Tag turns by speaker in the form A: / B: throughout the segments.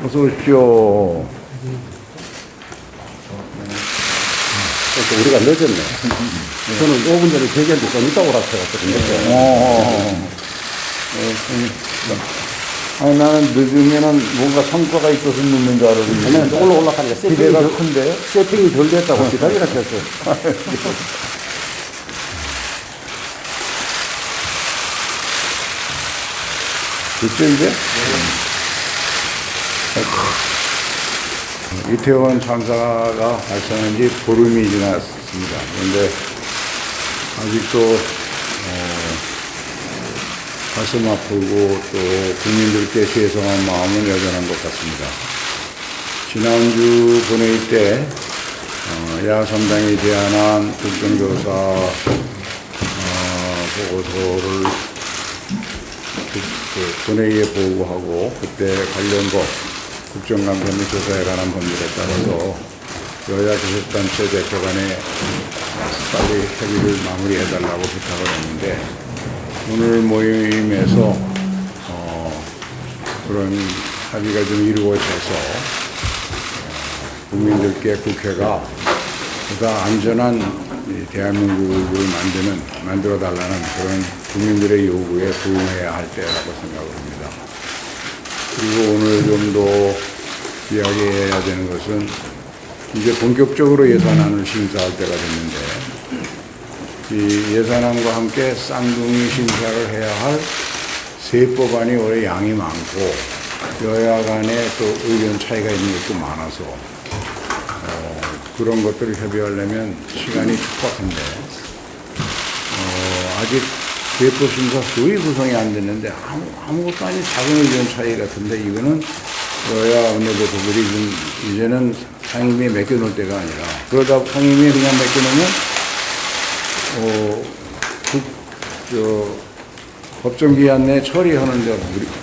A: 어서 오십시오. 우리가 늦었네. 저는 5분 전에 대기한테 좀 이따 오라고 해가지고.
B: 아니, 나는 늦으면은 뭔가 성과가 있어서 늦는 줄 알았는데.
A: 왜냐면 올라가니까
B: 기대가 큰데?
A: 세팅이 덜 됐다고 기다리라 했어.
B: 됐죠, 이제? 이태원 참사가 발생한 지 보름이 지났습니다. 그런데 아직도 가슴 아프고 또 국민들께 죄송한 마음은 여전한 것 같습니다. 지난주 본회의 때 야삼당이 제안한 국정조사 보고서를 본회의에 보고하고 그때 관련 법 국정감사 및 조사에 관한 법률에 따라서 여야 교섭단체 대표 간에 빨리 협의를 마무리해달라고 부탁을 했는데 오늘 모임에서 그런 합의가 좀 이루어져서 국민들께 국회가 보다 안전한 대한민국을 만들어달라는 그런 국민들의 요구에 부응해야 할 때라고 생각을 합니다. 그리고 오늘 좀 더 이야기해야 되는 것은 이제 본격적으로 예산안을 심사할 때가 됐는데 이 예산안과 함께 쌍둥이 심사를 해야 할 세 법안이 올해 양이 많고 여야 간에 또 의견 차이가 있는 것도 많아서 그런 것들을 협의하려면 시간이 촉박한데 아직 대법 심사 소위 구성이 안 됐는데 아무것도 아닌 작은 의견 차이 같은데 이거는 여야 원내대표들이 좀 이제는 상임위에 맡겨놓을 때가 아니라 그러다 상임위에 그냥 맡겨놓으면 법정기한 내 처리하는 데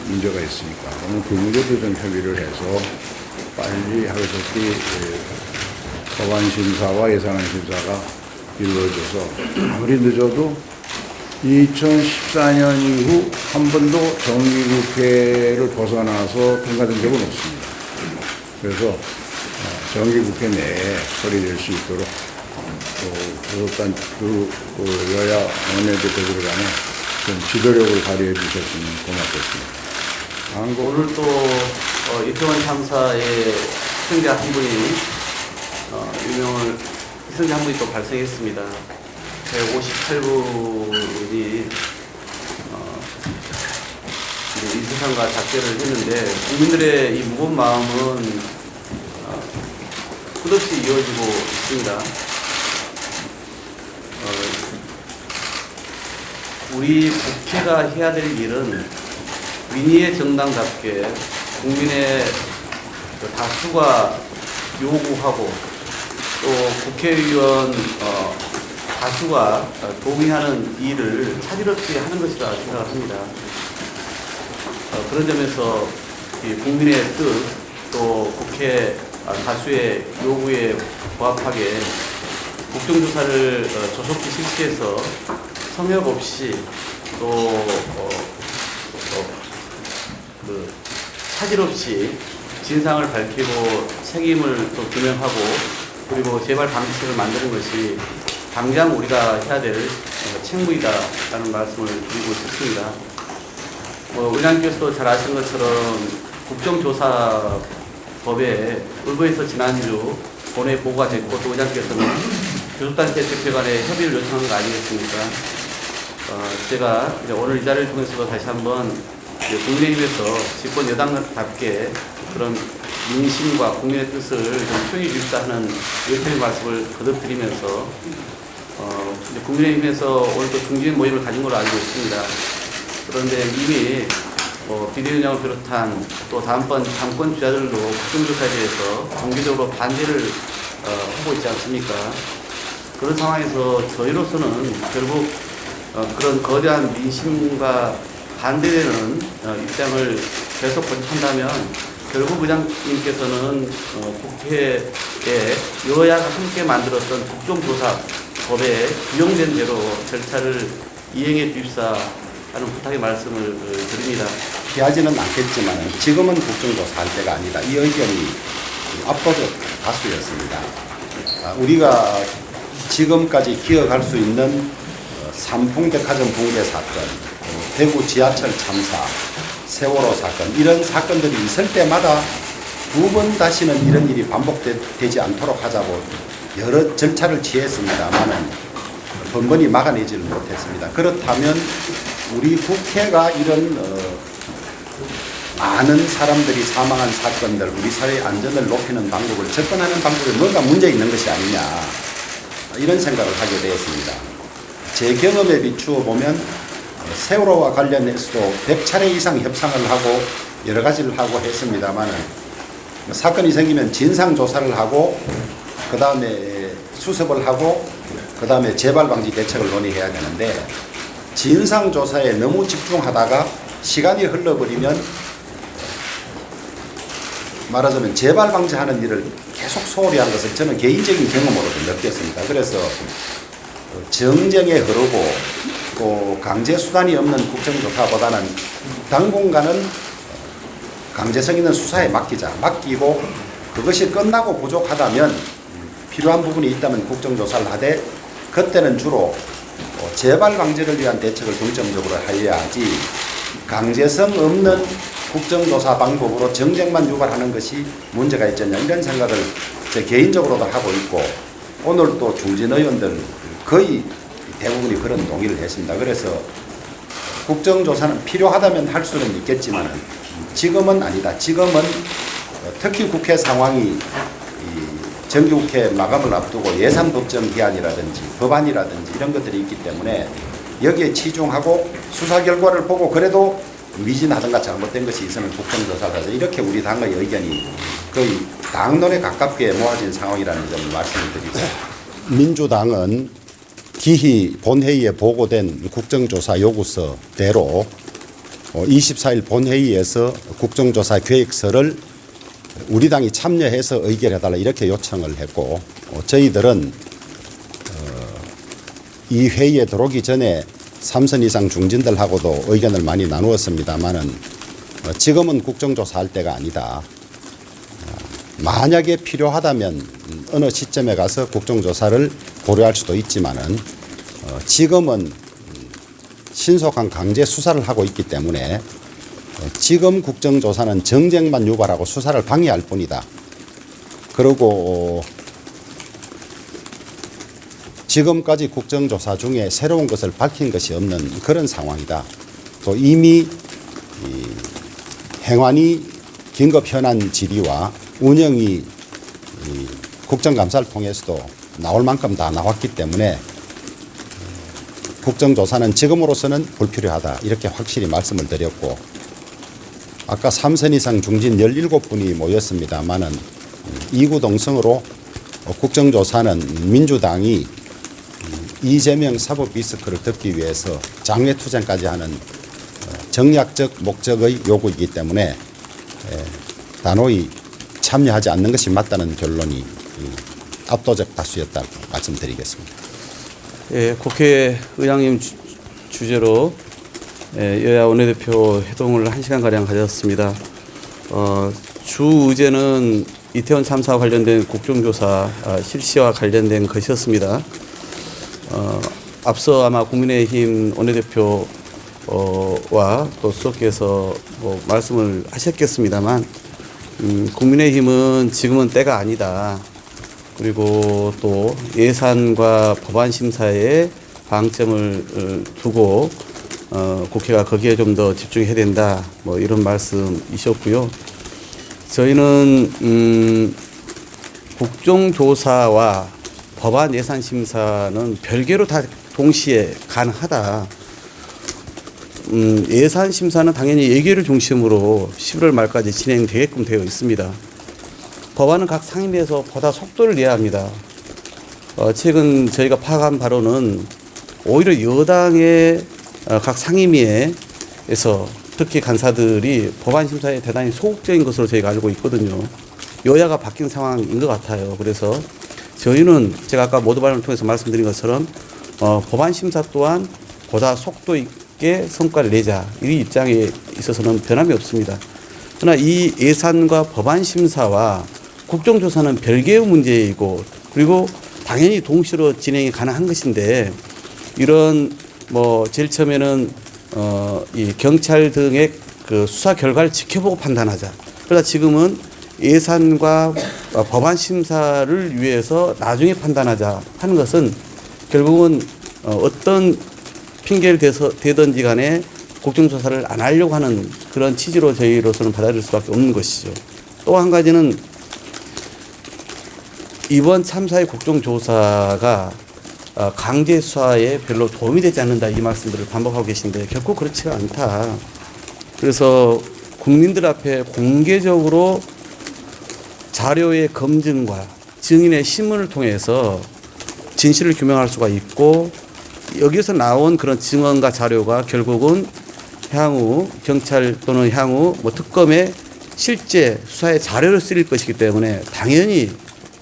B: 문제가 있으니까 그러면 그 문제도 좀 협의를 해서 빨리 하루속히 법안 심사와 예산안 심사가 이루어져서 아무리 늦어도 2014년 이후 한 번도 정기국회를 벗어나서 통과된 적은 없습니다. 그래서 정기국회 내에 처리될 수 있도록 여야 원내대표들 간에 좀 지도력을 발휘해 주셨으면 고맙겠습니다.
C: 오늘 또 이태원 참사의 희생자 한 분이 희생자 한 분이 또 발생했습니다. 158분이 이 세상과 작별을 했는데 국민들의 이 무거운 마음은 끝없이 이어지고 있습니다. 우리 국회가 해야 될 일은 민의의 정당답게 국민의 다수가 요구하고 또 국회의원 다수가 동의하는 일을 차질 없이 하는 것이라 생각을 합니다. 그런 점에서 국민의 뜻, 또 국회 다수의 요구에 부합하게 국정조사를 조속히 실시해서 성역 없이 또 차질 없이 진상을 밝히고 책임을 또 규명하고 그리고 재발 방식을 만드는 것이 당장 우리가 해야 될 책무이다라는 말씀을 드리고 싶습니다. 의장님께서도 잘 아시는 것처럼 국정조사법에 의회에서 지난주 본회의 보고가 됐고 또 의장께서는 교섭단체 대표 간에 협의를 요청한 거 아니겠습니까? 제가 이제 오늘 이 자리를 통해서도 다시 한번 국민의힘에서 집권 여당답게 그런 민심과 국민의 뜻을 좀 표현해 주십사 하는 의견의 말씀을 거듭드리면서 이제 국민의힘에서 오늘 또 중진 모임을 가진 걸로 알고 있습니다. 그런데 이미 비대위원장을 비롯한 또 다음번 당권 주자들도 국정조사에 대해서 공개적으로 반대를 하고 있지 않습니까? 그런 상황에서 저희로서는 결국 그런 거대한 민심과 반대되는 입장을 계속 고집한다면 결국 의장님께서는 국회에 여야가 함께 만들었던 국정조사법에 규정된 대로 절차를 이행해 주십사 하는 부탁의 말씀을 드립니다.
A: 피하지는 않겠지만 지금은 국정조사 할 때가 아니다. 이 의견이 압도적 다수였습니다. 우리가 지금까지 기억할 수 있는 삼풍백화점 붕괴 사건, 대구 지하철 참사, 세월호 사건 이런 사건들이 있을 때마다 두 번 다시는 이런 일이 반복되지 않도록 하자고 여러 절차를 취했습니다만은 번번이 막아내지를 못했습니다. 그렇다면 우리 국회가 이런 많은 사람들이 사망한 사건들, 우리 사회의 안전을 높이는 방법을 접근하는 방법에 뭔가 문제 있는 것이 아니냐 이런 생각을 하게 되었습니다. 제 경험에 비추어 보면 세월호와 관련해서도 100차례 이상 협상을 하고 여러 가지를 하고 했습니다만은 사건이 생기면 진상조사를 하고 그 다음에 수습을 하고 그 다음에 재발방지 대책을 논의해야 되는데 진상조사에 너무 집중하다가 시간이 흘러버리면 말하자면 재발방지하는 일을 계속 소홀히 한 것을 저는 개인적인 경험으로도 느꼈습니다. 그래서 정쟁에 흐르고 또 강제수단이 없는 국정조사보다는 당분간은 강제성 있는 수사에 맡기고 그것이 끝나고 부족하다면 필요한 부분이 있다면 국정조사를 하되 그때는 주로 재발 방지를 위한 대책을 중점적으로 하여야 하지 강제성 없는 국정조사 방법으로 정쟁만 유발하는 것이 문제가 있잖냐 이런 생각을 제 개인적으로도 하고 있고 오늘 또 중진 의원들 거의 대부분이 그런 동의를 했습니다. 그래서 국정조사는 필요하다면 할 수는 있겠지만 지금은 아니다. 지금은 특히 국회 상황이 정기국회 마감을 앞두고 예산법정 기한이라든지 법안이라든지 이런 것들이 있기 때문에 여기에 치중하고 수사 결과를 보고 그래도 미진하든가 잘못된 것이 있으면 국정조사를 하자. 이렇게 우리 당의 의견이 거의 당론에 가깝게 모아진 상황이라는 점을 말씀을 드리고 민주당은 기희 본회의에 보고된 국정조사 요구서대로 24일 본회의에서 국정조사 계획서를 우리 당이 참여해서 의결해달라 이렇게 요청을 했고 저희들은 이 회의에 들어오기 전에 3선 이상 중진들하고도 의견을 많이 나누었습니다만은 지금은 국정조사 할 때가 아니다. 만약에 필요하다면 어느 시점에 가서 국정조사를 고려할 수도 있지만은 지금은 신속한 강제 수사를 하고 있기 때문에 지금 국정조사는 정쟁만 유발하고 수사를 방해할 뿐이다. 그리고 지금까지 국정조사 중에 새로운 것을 밝힌 것이 없는 그런 상황이다. 또 이미 행안위 긴급 현안 질의와 운영이 국정감사를 통해서도 나올 만큼 다 나왔기 때문에 국정조사는 지금으로서는 불필요하다 이렇게 확실히 말씀을 드렸고 아까 3선 이상 중진 17분이 모였습니다마는 이구동성으로 국정조사는 민주당이 이재명 사법 리스크를 덮기 위해서 장외투쟁까지 하는 정략적 목적의 요구이기 때문에 단호히 참여하지 않는 것이 맞다는 결론이 압도적 다수였다고 말씀드리겠습니다.
C: 예, 국회 의장님 주제로 여야 원내대표 회동을 1시간가량 가졌습니다. 주 의제는 이태원 참사와 관련된 국정조사 실시와 관련된 것이었습니다. 앞서 아마 국민의힘 원내대표와 또 수석께서 말씀을 하셨겠습니다만 국민의힘은 지금은 때가 아니다. 그리고 또 예산과 법안 심사에 방점을 두고 국회가 거기에 좀 더 집중해야 된다. 이런 말씀이셨고요. 저희는 국정조사와 법안 예산 심사는 별개로 다 동시에 가능하다. 예산 심사는 당연히 예결을 중심으로 11월 말까지 진행되게끔 되어 있습니다. 법안은 각 상임위에서 보다 속도를 내야 합니다. 최근 저희가 파악한 바로는 오히려 여당의 각 상임위에서 특히 간사들이 법안 심사에 대단히 소극적인 것으로 저희가 알고 있거든요. 여야가 바뀐 상황인 것 같아요. 그래서 저희는 제가 아까 모두 발언을 통해서 말씀드린 것처럼 법안 심사 또한 보다 속도 맞게 성과를 내자. 이 입장에 있어서는 변함이 없습니다. 그러나 이 예산과 법안 심사와 국정조사는 별개의 문제이고 그리고 당연히 동시로 진행이 가능한 것인데 이런 제일 처음에는 이 경찰 등의 그 수사 결과를 지켜보고 판단하자. 그러다 지금은 예산과 법안 심사를 위해서 나중에 판단하자 하는 것은 결국은 어떤 핑계를 대든지 간에 국정조사를 안 하려고 하는 그런 취지로 저희로서는 받아들일 수밖에 없는 것이죠. 또 한 가지는 이번 참사의 국정조사가 강제 수사에 별로 도움이 되지 않는다 이 말씀들을 반복하고 계신데 결코 그렇지가 않다. 그래서 국민들 앞에 공개적으로 자료의 검증과 증인의 신문을 통해서 진실을 규명할 수가 있고 여기서 나온 그런 증언과 자료가 결국은 향후 경찰 또는 향후 특검의 실제 수사의 자료로 쓰일 것이기 때문에 당연히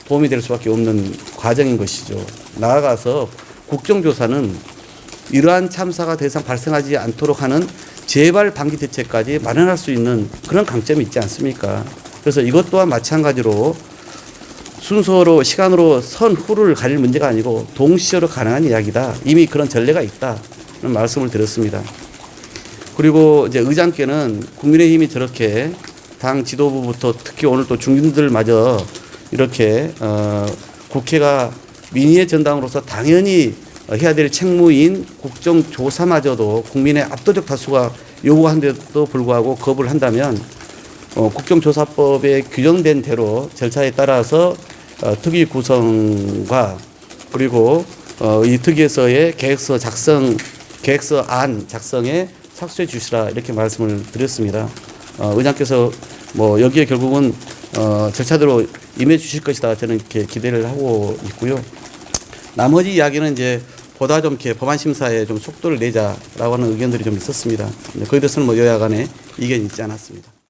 C: 도움이 될 수밖에 없는 과정인 것이죠. 나아가서 국정조사는 이러한 참사가 더 이상 발생하지 않도록 하는 재발 방지 대책까지 마련할 수 있는 그런 강점이 있지 않습니까? 그래서 이것 또한 마찬가지로 순서로 시간으로 선후를 가릴 문제가 아니고 동시어로 가능한 이야기다. 이미 그런 전례가 있다. 그런 말씀을 드렸습니다. 그리고 이제 의장께는 국민의힘이 저렇게 당 지도부부터 특히 오늘 또 중진들마저 이렇게 국회가 민의의 전당으로서 당연히 해야 될 책무인 국정조사마저도 국민의 압도적 다수가 요구한데도 불구하고 거부를 한다면 국정조사법에 규정된 대로 절차에 따라서 특위 구성과 그리고 이 특위에서의 계획서 안 작성에 착수해 주시라 이렇게 말씀을 드렸습니다. 의장께서 여기에 결국은 절차대로 임해 주실 것이다 저는 이렇게 기대를 하고 있고요. 나머지 이야기는 이제 보다 좀 이렇게 법안 심사에 좀 속도를 내자라고 하는 의견들이 좀 있었습니다. 거기에 대해서는 여야 간에 이견이 있지 않았습니다.